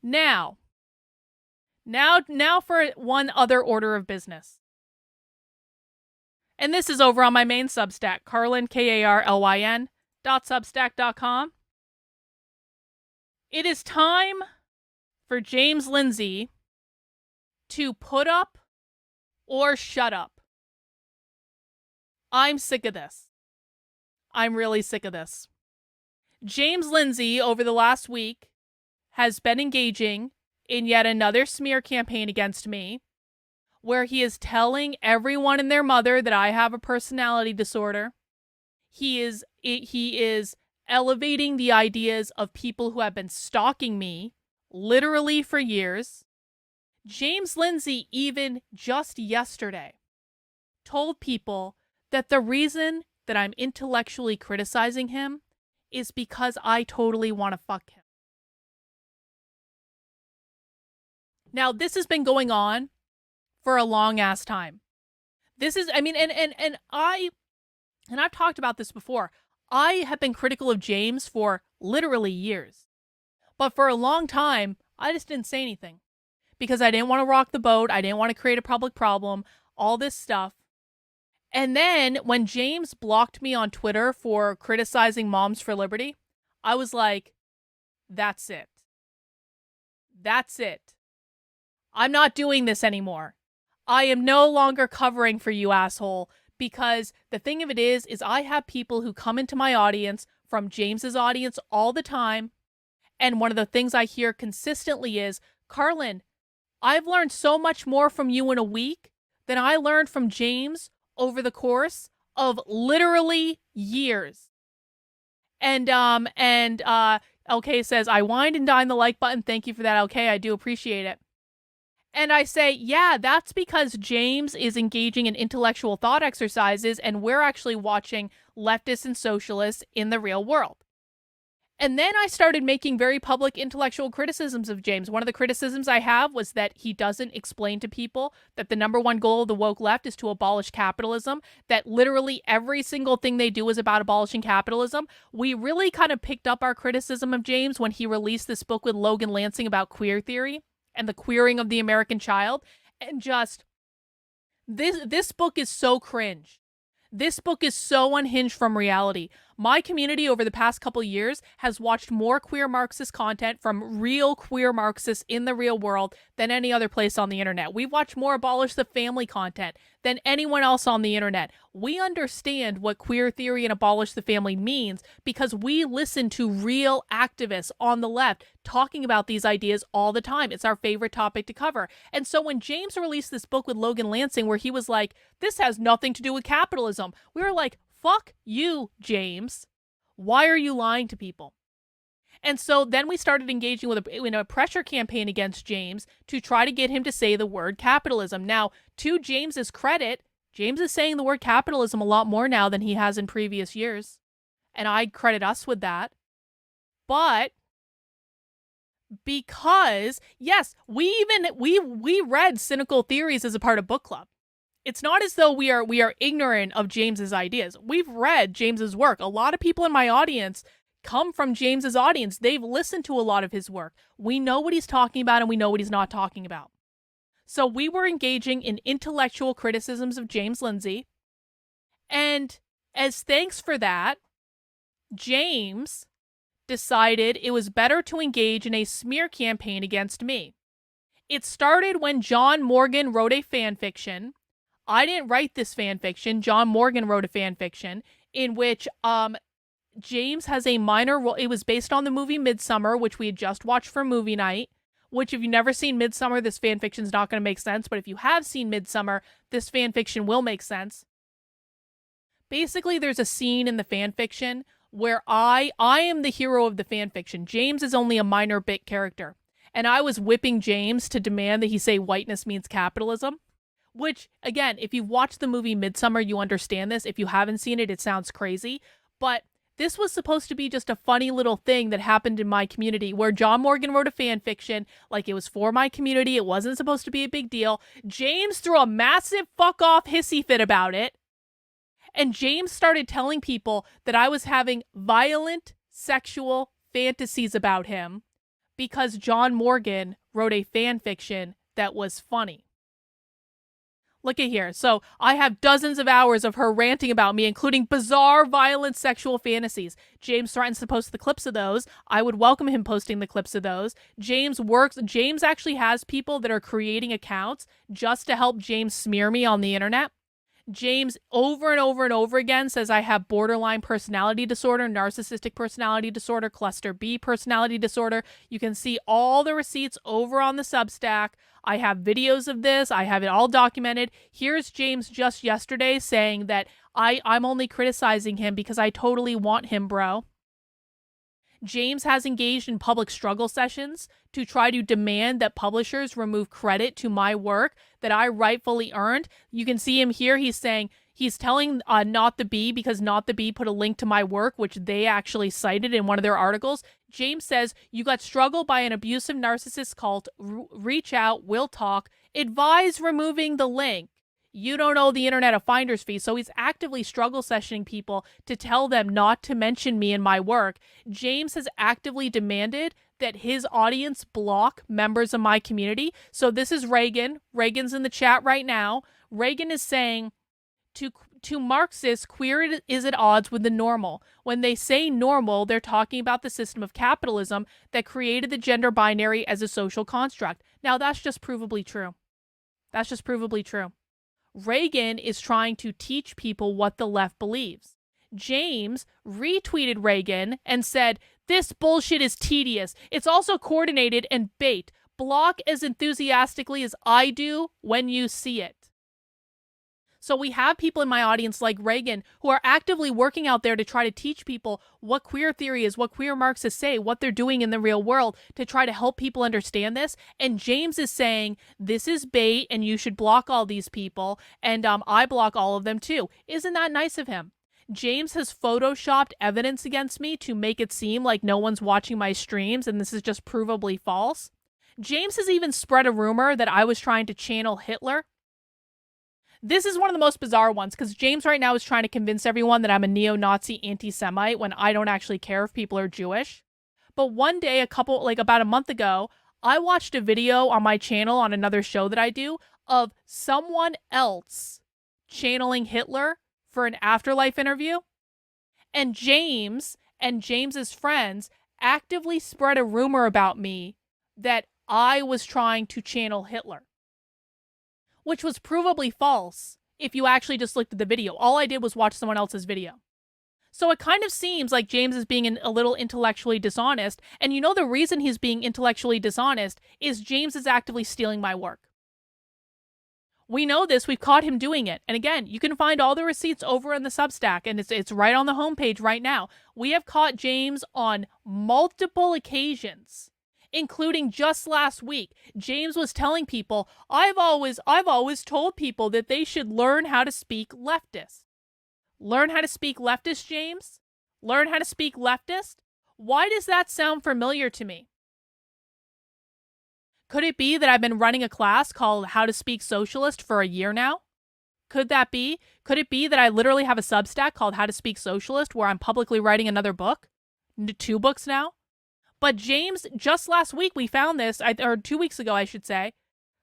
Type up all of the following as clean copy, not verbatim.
Now for one other order of business. And this is over on my main Substack, Karlyn, Karlyn, .substack.com. It is time for James Lindsay to put up or shut up. I'm sick of this. I'm really sick of this. James Lindsay, over the last week, has been engaging in yet another smear campaign against me, where he is telling everyone and their mother that I have a personality disorder. He is elevating the ideas of people who have been stalking me, literally for years. James Lindsay, even just yesterday, told people that the reason that I'm intellectually criticizing him is because I totally want to fuck him. Now, this has been going on for a long ass time. This is, I mean, and I've talked about this before. I have been critical of James for literally years. But for a long time, I just didn't say anything because I didn't want to rock the boat. I didn't want to create a public problem, all this stuff. And then when James blocked me on Twitter for criticizing Moms for Liberty, I was like, that's it. That's it. I'm not doing this anymore. I am no longer covering for you, asshole, because the thing of it is I have people who come into my audience from James's audience all the time. And one of the things I hear consistently is, Karlyn, I've learned so much more from you in a week than I learned from James over the course of literally years. And LK says, I whined and dined the like button. Thank you for that, LK. I do appreciate it. And I say, yeah, that's because James is engaging in intellectual thought exercises and we're actually watching leftists and socialists in the real world. And then I started making very public intellectual criticisms of James. One of the criticisms I have was that he doesn't explain to people that the number one goal of the woke left is to abolish capitalism, that literally every single thing they do is about abolishing capitalism. We really kind of picked up our criticism of James when he released this book with Logan Lansing about queer theory and the queering of the American child. And just, this book is so cringe. This book is so unhinged from reality. My community over the past couple years has watched more queer Marxist content from real queer Marxists in the real world than any other place on the internet. We've watched more abolish the family content than anyone else on the internet. We understand what queer theory and abolish the family means because we listen to real activists on the left talking about these ideas all the time. It's our favorite topic to cover. And so when James released this book with Logan Lansing where he was like, this has nothing to do with capitalism, we were like, fuck you, James. Why are you lying to people? And so then we started engaging in a pressure campaign against James to try to get him to say the word capitalism. Now, to James's credit, James is saying the word capitalism a lot more now than he has in previous years. And I credit us with that. But because, yes, we read Cynical Theories as a part of book club. It's not as though we are ignorant of James's ideas. We've read James's work. A lot of people in my audience come from James's audience. They've listened to a lot of his work. We know what he's talking about and we know what he's not talking about. So we were engaging in intellectual criticisms of James Lindsay. And as thanks for that, James decided it was better to engage in a smear campaign against me. It started when John Morgan wrote a fan fiction. I didn't write this fan fiction. John Morgan wrote a fan fiction in which James has a minor role. It was based on the movie Midsummer, which we had just watched for movie night, which if you've never seen Midsummer, this fan fiction is not going to make sense. But if you have seen Midsummer, this fan fiction will make sense. Basically, there's a scene in the fan fiction where I am the hero of the fan fiction. James is only a minor bit character. And I was whipping James to demand that he say whiteness means capitalism. Which, again, if you've watched the movie Midsummer, you understand this. If you haven't seen it, it sounds crazy. But this was supposed to be just a funny little thing that happened in my community where John Morgan wrote a fan fiction, like it was for my community. It wasn't supposed to be a big deal. James threw a massive fuck off hissy fit about it. And James started telling people that I was having violent sexual fantasies about him because John Morgan wrote a fan fiction that was funny. Look at here. So I have dozens of hours of her ranting about me, including bizarre, violent sexual fantasies. James threatens to post the clips of those. I would welcome him posting the clips of those. James actually has people that are creating accounts just to help James smear me on the internet. James over and over and over again says I have borderline personality disorder, narcissistic personality disorder, cluster B personality disorder. You can see all the receipts over on the Substack. I have videos of this. I have it all documented. Here's James just yesterday saying that I'm only criticizing him because I totally want him, bro. James has engaged in public struggle sessions to try to demand that publishers remove credit to my work that I rightfully earned. You can see him here. He's saying, he's telling Not the Bee, because Not the Bee put a link to my work, which they actually cited in one of their articles. James says, you got struggled by an abusive narcissist cult. Reach out. We'll talk. Advise removing the link. You don't owe the internet a finder's fee. So he's actively struggle sessioning people to tell them not to mention me in my work. James has actively demanded that his audience block members of my community. So this is Reagan. Reagan's in the chat right now. Reagan is saying, to Marxists, queer is at odds with the normal. When they say normal, they're talking about the system of capitalism that created the gender binary as a social construct. Now, that's just provably true. That's just provably true. Reagan is trying to teach people what the left believes. James retweeted Reagan and said, this bullshit is tedious. It's also coordinated and bait. Block as enthusiastically as I do when you see it. So we have people in my audience like Reagan who are actively working out there to try to teach people what queer theory is, what queer Marxists say, what they're doing in the real world to try to help people understand this. And James is saying, this is bait and you should block all these people. And I block all of them too. Isn't that nice of him? James has photoshopped evidence against me to make it seem like no one's watching my streams and this is just provably false. James has even spread a rumor that I was trying to channel Hitler. This is one of the most bizarre ones because James right now is trying to convince everyone that I'm a neo-Nazi anti-Semite when I don't actually care if people are Jewish. But one day, about a month ago, I watched a video on my channel on another show that I do of someone else channeling Hitler for an afterlife interview. And James and James's friends actively spread a rumor about me that I was trying to channel Hitler, which was provably false if you actually just looked at the video. All I did was watch someone else's video. So it kind of seems like James is being a little intellectually dishonest. And you know the reason he's being intellectually dishonest is James is actively stealing my work. We know this. We've caught him doing it. And again, you can find all the receipts over in the Substack, and it's right on the homepage right now. We have caught James on multiple occasions, including just last week. James was telling people, I've always told people that they should learn how to speak leftist. Learn how to speak leftist, James? Learn how to speak leftist? Why does that sound familiar to me? Could it be that I've been running a class called How to Speak Socialist for a year now? Could that be? Could it be that I literally have a Substack called How to Speak Socialist where I'm publicly writing another book? 2 books now? But James, just last week we found this, or 2 weeks ago I should say,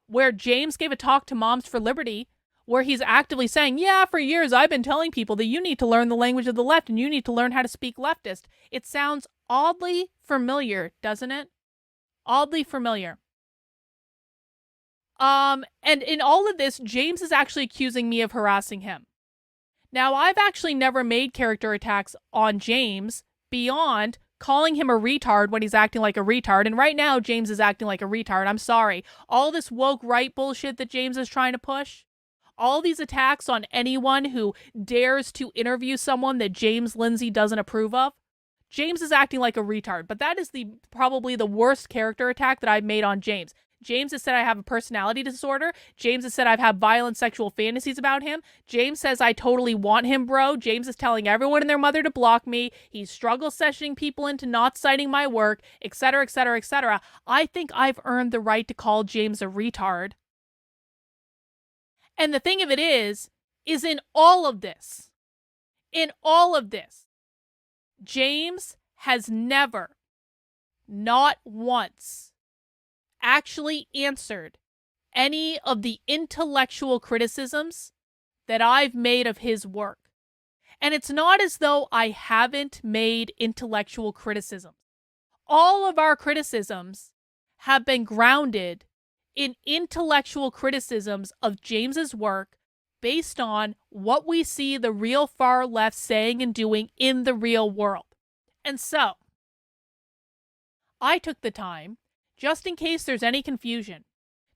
where James gave a talk to Moms for Liberty where he's actively saying, yeah, for years I've been telling people that you need to learn the language of the left and you need to learn how to speak leftist. It sounds oddly familiar, doesn't it? Oddly familiar. And in all of this, James is actually accusing me of harassing him. Now, I've actually never made character attacks on James beyond calling him a retard when he's acting like a retard. And right now, James is acting like a retard. I'm sorry. All this woke right bullshit that James is trying to push, all these attacks on anyone who dares to interview someone that James Lindsay doesn't approve of, James is acting like a retard. But that is probably the worst character attack that I've made on James. James has said I have a personality disorder. James has said I've had violent sexual fantasies about him. James says I totally want him, bro. James is telling everyone and their mother to block me. He's struggle sessioning people into not citing my work, etc., etc., etc. I think I've earned the right to call James a retard. And the thing of it is in all of this, James has never not once, actually answered any of the intellectual criticisms that I've made of his work. And it's not as though I haven't made intellectual criticisms. All of our criticisms have been grounded in intellectual criticisms of James's work based on what we see the real far left saying and doing in the real world. And so, I took the time, just in case there's any confusion,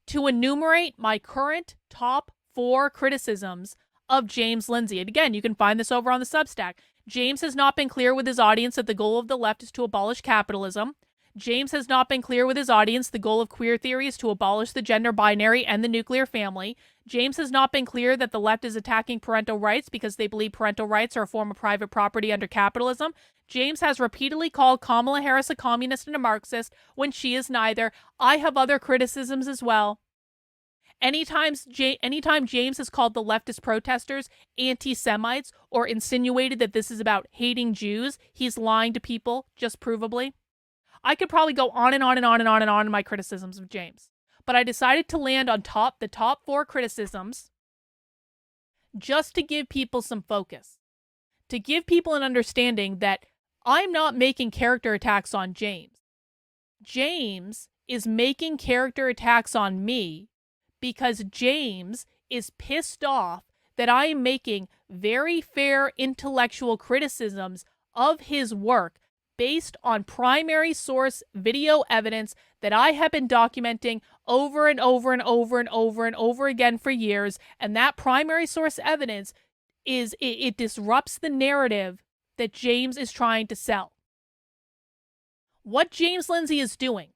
to enumerate my current top 4 criticisms of James Lindsay. And again, you can find this over on the Substack. James has not been clear with his audience that the goal of the left is to abolish capitalism. James has not been clear with his audience the goal of queer theory is to abolish the gender binary and the nuclear family. James has not been clear that the left is attacking parental rights because they believe parental rights are a form of private property under capitalism. James has repeatedly called Kamala Harris a communist and a Marxist when she is neither. I have other criticisms as well. Anytime James has called the leftist protesters anti-Semites or insinuated that this is about hating Jews, he's lying to people, just provably. I could probably go on and on and on and on and on in my criticisms of James. But I decided to land on the top 4 criticisms just to give people some focus. To give people an understanding that I'm not making character attacks on James. James is making character attacks on me because James is pissed off that I am making very fair intellectual criticisms of his work based on primary source video evidence that I have been documenting over and over and over and over and over again for years. And that primary source evidence it disrupts the narrative that James is trying to sell. What James Lindsay is doing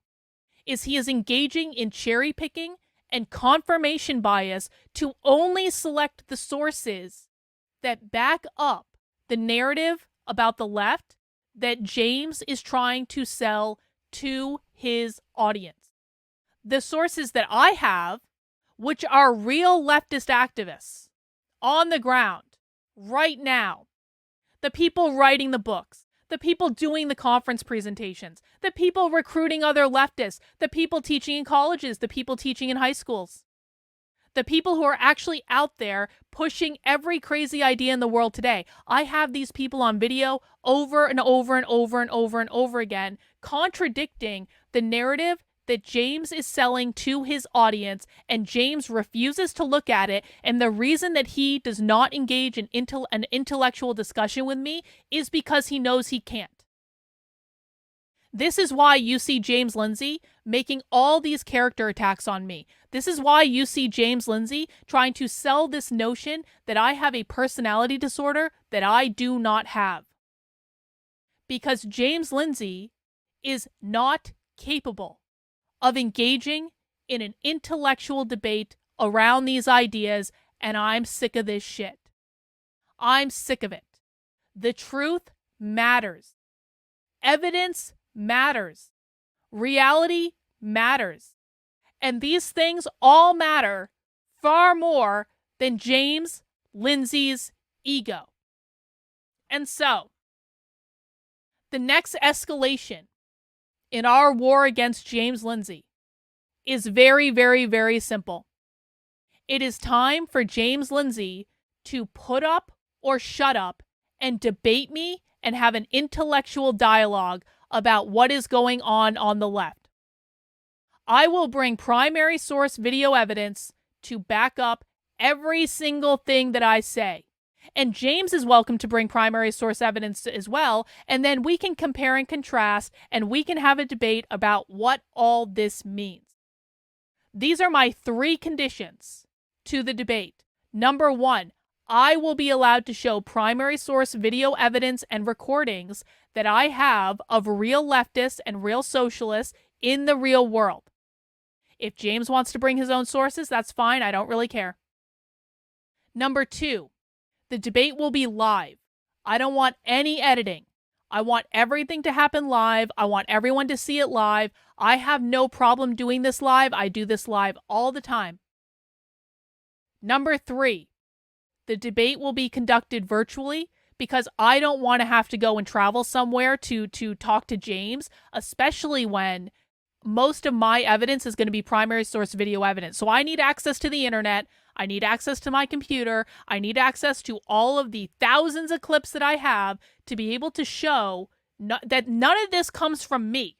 is he is engaging in cherry picking and confirmation bias to only select the sources that back up the narrative about the left that James is trying to sell to his audience. The sources that I have, which are real leftist activists on the ground right now, the people writing the books, the people doing the conference presentations, the people recruiting other leftists, the people teaching in colleges, the people teaching in high schools, the people who are actually out there pushing every crazy idea in the world today. I have these people on video over and over and over and over and over again, contradicting the narrative that James is selling to his audience, and James refuses to look at it. And the reason that he does not engage in an intellectual discussion with me is because he knows he can't. This is why you see James Lindsay making all these character attacks on me. This is why you see James Lindsay trying to sell this notion that I have a personality disorder that I do not have. Because James Lindsay is not capable of engaging in an intellectual debate around these ideas, and I'm sick of this shit. I'm sick of it. The truth matters. Evidence matters. Reality matters. And these things all matter far more than James Lindsay's ego. And so, the next escalation in our war against James Lindsay is very, very, very simple. It is time for James Lindsay to put up or shut up and debate me and have an intellectual dialogue about what is going on the left. I will bring primary source video evidence to back up every single thing that I say. And James is welcome to bring primary source evidence as well, and then we can compare and contrast, and we can have a debate about what all this means. These are my 3 conditions to the debate. Number 1, I will be allowed to show primary source video evidence and recordings that I have of real leftists and real socialists in the real world. If James wants to bring his own sources, that's fine. I don't really care. Number 2, the debate will be live. I don't want any editing. I want everything to happen live. I want everyone to see it live. I have no problem doing this live. I do this live all the time. Number 3, the debate will be conducted virtually because I don't want to have to go and travel somewhere to talk to James, especially when most of my evidence is going to be primary source video evidence. So I need access to the internet. I need access to my computer. I need access to all of the thousands of clips that I have to be able to show that none of this comes from me.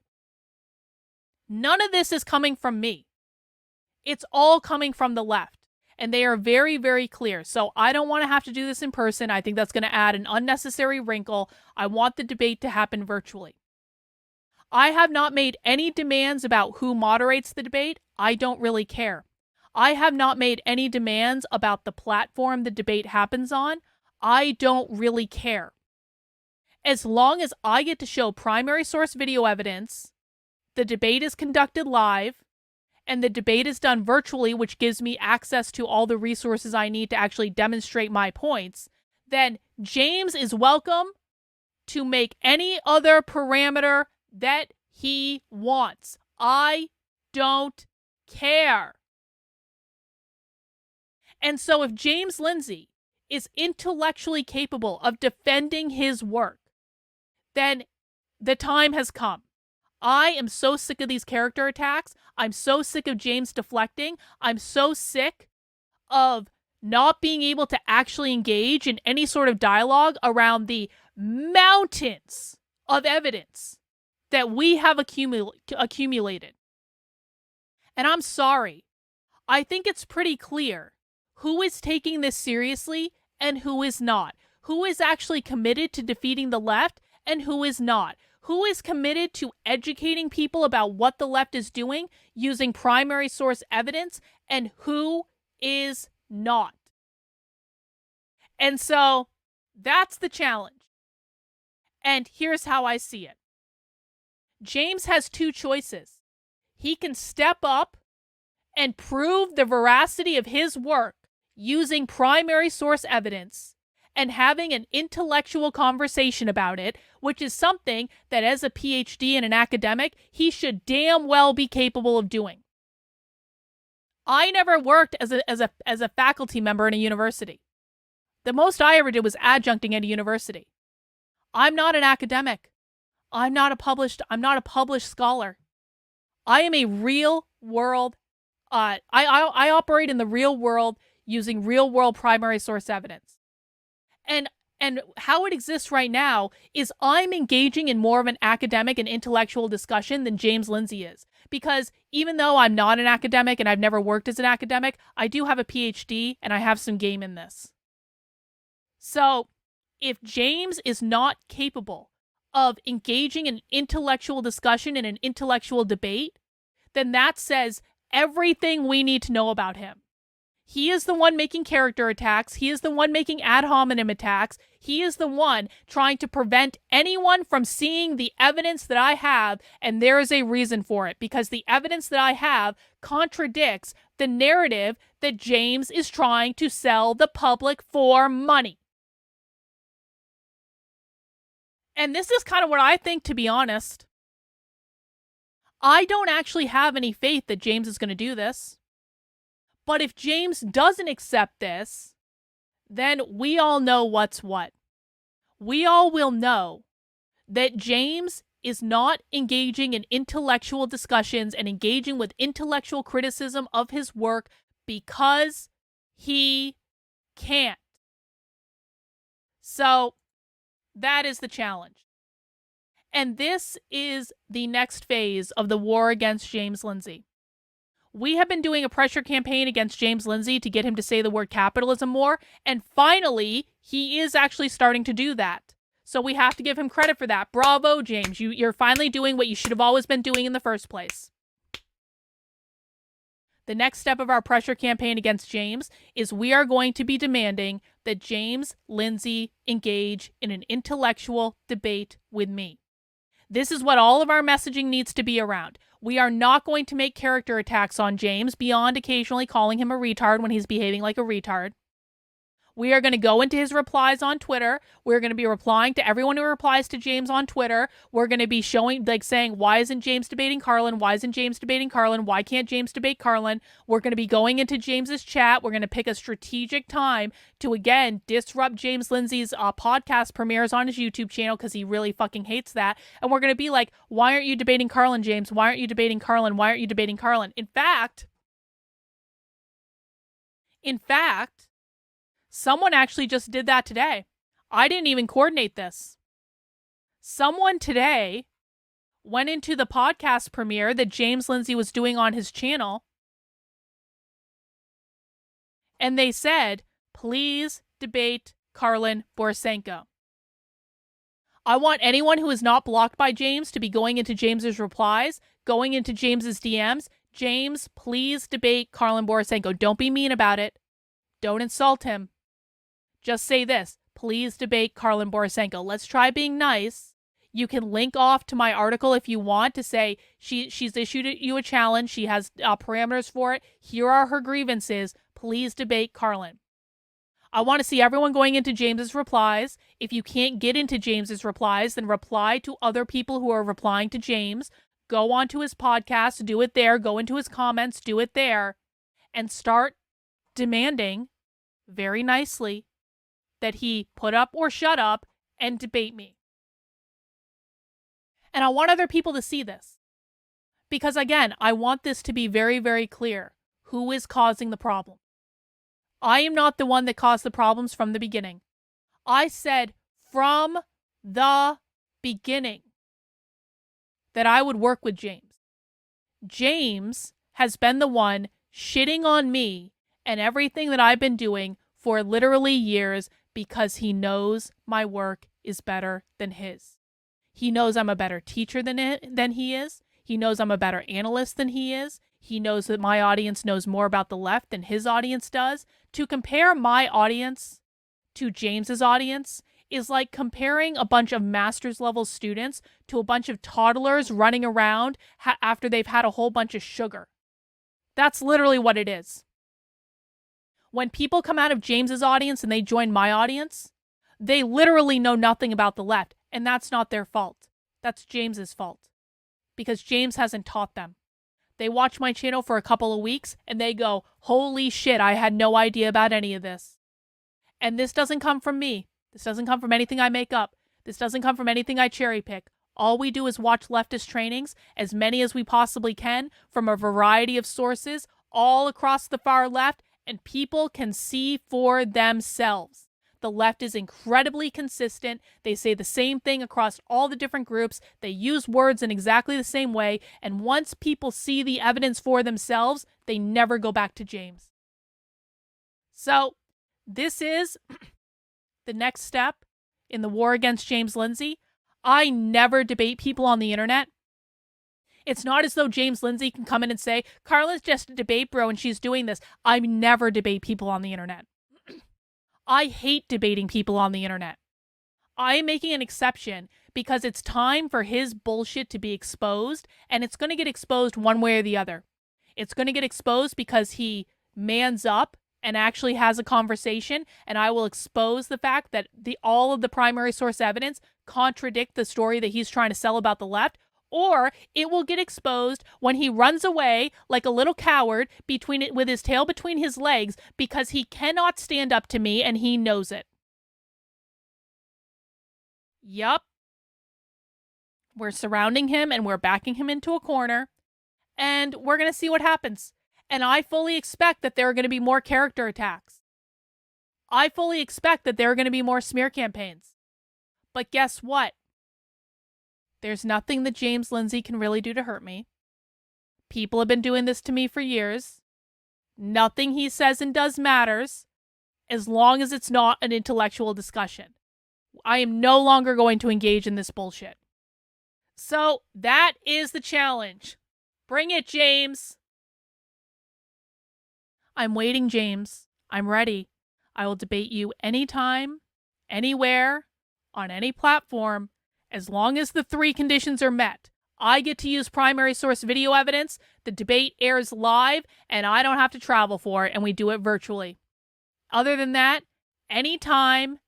None of this is coming from me. It's all coming from the left. And they are very, very clear. So I don't want to have to do this in person. I think that's going to add an unnecessary wrinkle. I want the debate to happen virtually. I have not made any demands about who moderates the debate. I don't really care. I have not made any demands about the platform the debate happens on. I don't really care. As long as I get to show primary source video evidence, the debate is conducted live, and the debate is done virtually, which gives me access to all the resources I need to actually demonstrate my points, then James is welcome to make any other parameter that he wants. I don't care. And so if James Lindsay is intellectually capable of defending his work, then the time has come. I am so sick of these character attacks. I'm so sick of James deflecting. I'm so sick of not being able to actually engage in any sort of dialogue around the mountains of evidence that we have accumulated. And I'm sorry. I think it's pretty clear who is taking this seriously and who is not. Who is actually committed to defeating the left and who is not. Who is committed to educating people about what the left is doing using primary source evidence and who is not. And so that's the challenge. And here's how I see it. James has two choices. He can step up and prove the veracity of his work using primary source evidence and having an intellectual conversation about it, which is something that as a PhD and an academic, he should damn well be capable of doing. I never worked as a faculty member in a university. The most I ever did was adjuncting at a university. I'm not an academic. I'm not a published scholar. I am a real world. I operate in the real world using real world primary source evidence. And how it exists right now is I'm engaging in more of an academic and intellectual discussion than James Lindsay is. Because even though I'm not an academic and I've never worked as an academic, I do have a PhD and I have some game in this. So if James is not capable of engaging in intellectual discussion and an intellectual debate, then that says everything we need to know about him. He is the one making character attacks. He is the one making ad hominem attacks. He is the one trying to prevent anyone from seeing the evidence that I have, and there is a reason for it, because the evidence that I have contradicts the narrative that James is trying to sell the public for money. And this is kind of what I think, to be honest. I don't actually have any faith that James is going to do this. But if James doesn't accept this, then we all know what's what. We all will know that James is not engaging in intellectual discussions and engaging with intellectual criticism of his work because he can't. So that is the challenge. And this is the next phase of the war against James Lindsay. We have been doing a pressure campaign against James Lindsay to get him to say the word capitalism more, and finally, he is actually starting to do that. So we have to give him credit for that. Bravo, James. You're finally doing what you should have always been doing in the first place. The next step of our pressure campaign against James is we are going to be demanding that James Lindsay engage in an intellectual debate with me. This is what all of our messaging needs to be around. We are not going to make character attacks on James beyond occasionally calling him a retard when he's behaving like a retard. We are going to go into his replies on Twitter. We're going to be replying to everyone who replies to James on Twitter. We're going to be showing, like, saying, why isn't James debating Carlin? Why isn't James debating Carlin? Why can't James debate Carlin? We're going to be going into James's chat. We're going to pick a strategic time to, again, disrupt James Lindsay's podcast premieres on his YouTube channel because he really fucking hates that. And we're going to be like, why aren't you debating Carlin, James? Why aren't you debating Carlin? Why aren't you debating Carlin? In fact, someone actually just did that today. I didn't even coordinate this. Someone today went into the podcast premiere that James Lindsay was doing on his channel, and they said, please debate Carlin Borisenko. I want anyone who is not blocked by James to be going into James's replies, going into James's DMs. James, please debate Carlin Borisenko. Don't be mean about it. Don't insult him. Just say this, please debate Carlin Borisenko. Let's try being nice. You can link off to my article if you want to say she's issued you a challenge. She has parameters for it. Here are her grievances. Please debate Carlin. I want to see everyone going into James's replies. If you can't get into James's replies, then reply to other people who are replying to James. Go onto his podcast, do it there. Go into his comments, do it there. And start demanding, very nicely, that he put up or shut up and debate me. And I want other people to see this. Because again, I want this to be very, very clear. Who is causing the problem? I am not the one that caused the problems from the beginning. I said from the beginning that I would work with James. James has been the one shitting on me and everything that I've been doing for literally years because he knows my work is better than his. He knows I'm a better teacher than he is. He knows I'm a better analyst than he is. He knows that my audience knows more about the left than his audience does. To compare my audience to James's audience is like comparing a bunch of master's level students to a bunch of toddlers running around after they've had a whole bunch of sugar. That's literally what it is. When people come out of James's audience and they join my audience, they literally know nothing about the left, and that's not their fault. That's James's fault. Because James hasn't taught them. They watch my channel for a couple of weeks and they go, holy shit, I had no idea about any of this. And this doesn't come from me. This doesn't come from anything I make up. This doesn't come from anything I cherry pick. All we do is watch leftist trainings, as many as we possibly can, from a variety of sources, all across the far left, and people can see for themselves. The left is incredibly consistent. They say the same thing across all the different groups. They use words in exactly the same way. And once people see the evidence for themselves, they never go back to James. So this is the next step in the war against James Lindsay. I never debate people on the internet. It's not as though James Lindsay can come in and say, Carla's just a debate bro and she's doing this. I never debate people on the internet. I hate debating people on the internet. I am making an exception because it's time for his bullshit to be exposed, and it's going to get exposed one way or the other. It's going to get exposed because he mans up and actually has a conversation, and I will expose the fact that all of the primary source evidence contradict the story that he's trying to sell about the left, or it will get exposed when he runs away like a little coward with his tail between his legs because he cannot stand up to me and he knows it. Yup. We're surrounding him and we're backing him into a corner and we're going to see what happens. And I fully expect that there are going to be more character attacks. I fully expect that there are going to be more smear campaigns. But guess what? There's nothing that James Lindsay can really do to hurt me. People have been doing this to me for years. Nothing he says and does matters as long as it's not an intellectual discussion. I am no longer going to engage in this bullshit. So that is the challenge. Bring it, James. I'm waiting, James. I'm ready. I will debate you anytime, anywhere, on any platform, as long as the 3 conditions are met. I get to use primary source video evidence, the debate airs live, and I don't have to travel for it, and we do it virtually. Other than that, anytime,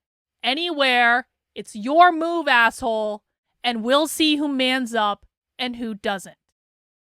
anywhere. It's your move, asshole. And we'll see who mans up and who doesn't.